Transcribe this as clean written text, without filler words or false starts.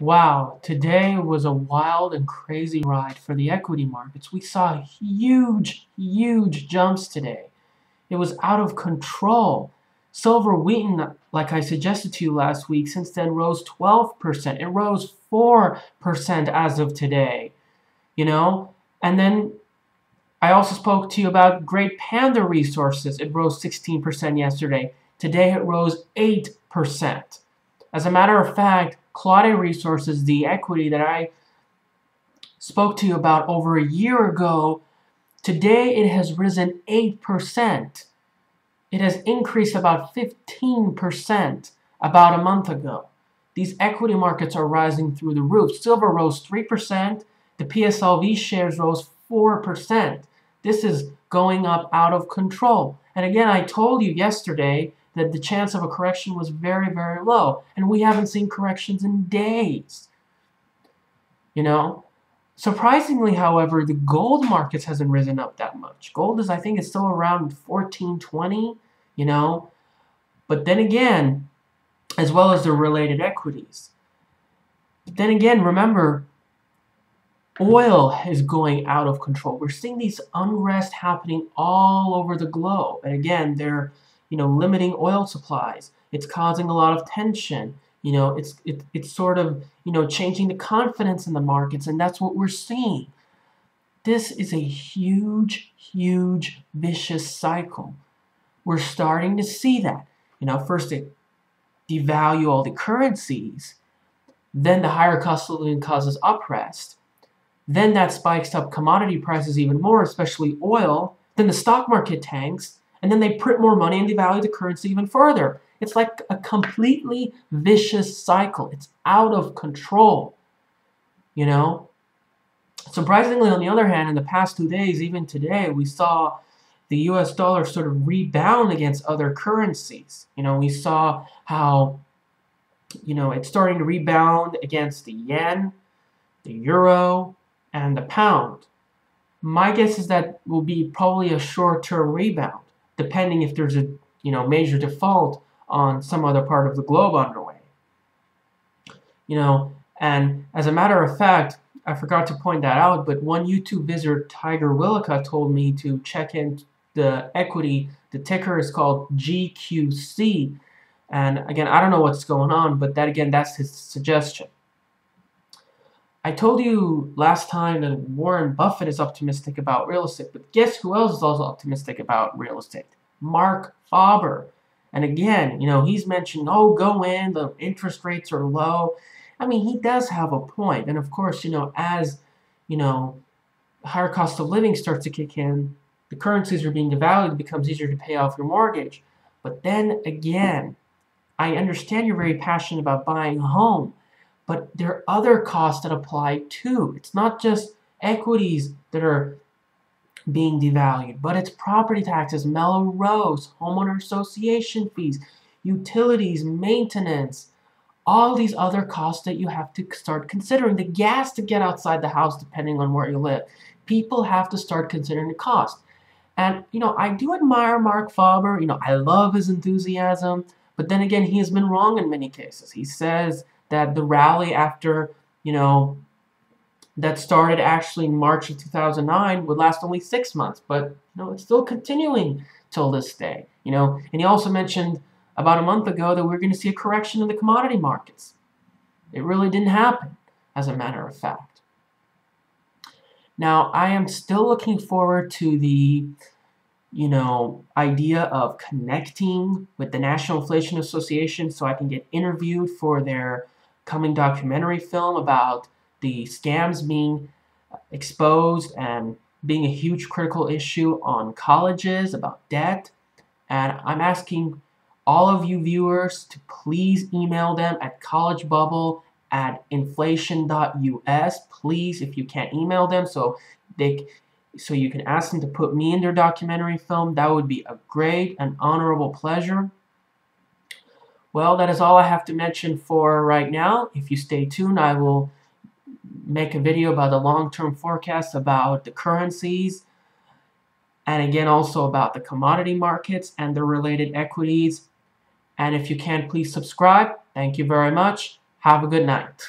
Wow, today was a wild and crazy ride for the equity markets. We saw huge jumps today. It was out of control. Silver wheaten, like I suggested to you last week, since then rose 12%. It rose 4% as of today, you know? And then I also spoke to you about Great Panda Resources. It rose 16% yesterday. Today it rose 8%. As a matter of fact, Claudia Resources, the equity that I spoke to you about over a year ago, today it has risen 8%. It has increased about 15% about a month ago. These equity markets are rising through the roof. Silver rose 3%. The PSLV shares rose 4%. This is going up out of control. And again, I told you yesterday that the chance of a correction was very low. And we haven't seen corrections in days. You know? Surprisingly, however, the gold markets hasn't risen up that much. Gold is, I think, it's still around 1420, you know? But then again, as well as the related equities. But then again, remember, oil is going out of control. We're seeing these unrest happening all over the globe. And again, they're, limiting oil supplies. It's causing a lot of tension. It's sort of, changing the confidence in the markets, and that's what we're seeing. This is a huge vicious cycle. We're starting to see that. First they devalue all the currencies, then the higher cost of living causes unrest. Then that spikes up commodity prices even more, especially oil. Then the stock market tanks, and then they print more money and devalue the currency even further. It's like a completely vicious cycle. It's out of control. Surprisingly, on the other hand, in the past 2 days, even today, we saw the US dollar sort of rebound against other currencies. We saw how, it's starting to rebound against the yen, the euro, and the pound. My guess is that will be probably a short-term rebound, depending if there's a major default on some other part of the globe underway. And as a matter of fact, I forgot to point that out, but one YouTube visitor, Tiger Willica, told me to check in the equity. The ticker is called GQC. And again, I don't know what's going on, but that's his suggestion. I told you last time that Warren Buffett is optimistic about real estate, but guess who else is also optimistic about real estate? Marc Faber. And again, he's mentioned, oh, go in, the interest rates are low. I mean, he does have a point. And of course, as, higher cost of living starts to kick in, the currencies are being devalued, it becomes easier to pay off your mortgage. But then again, I understand you're very passionate about buying a home, but there are other costs that apply too. It's not just equities that are being devalued, but it's property taxes, mellow rows, homeowner association fees, utilities, maintenance, all these other costs that you have to start considering. The gas to get outside the house, depending on where you live. People have to start considering the cost. And, I do admire Marc Faber. I love his enthusiasm. But then again, he has been wrong in many cases. He says that the rally after, that started actually in March of 2009 would last only 6 months. But, it's still continuing till this day. And he also mentioned about a month ago that we're going to see a correction in the commodity markets. It really didn't happen, as a matter of fact. Now, I am still looking forward to the, idea of connecting with the National Inflation Association so I can get interviewed for their coming documentary film about the scams being exposed and being a huge critical issue on colleges, about debt. And I'm asking all of you viewers to please email them at collegebubble@inflation.us. Please, if you can't email them, so you can ask them to put me in their documentary film. That would be a great and honorable pleasure. Well, that is all I have to mention for right now. If you stay tuned, I will make a video about the long-term forecast about the currencies, and again also about the commodity markets and the related equities. And if you can, please subscribe. Thank you very much. Have a good night.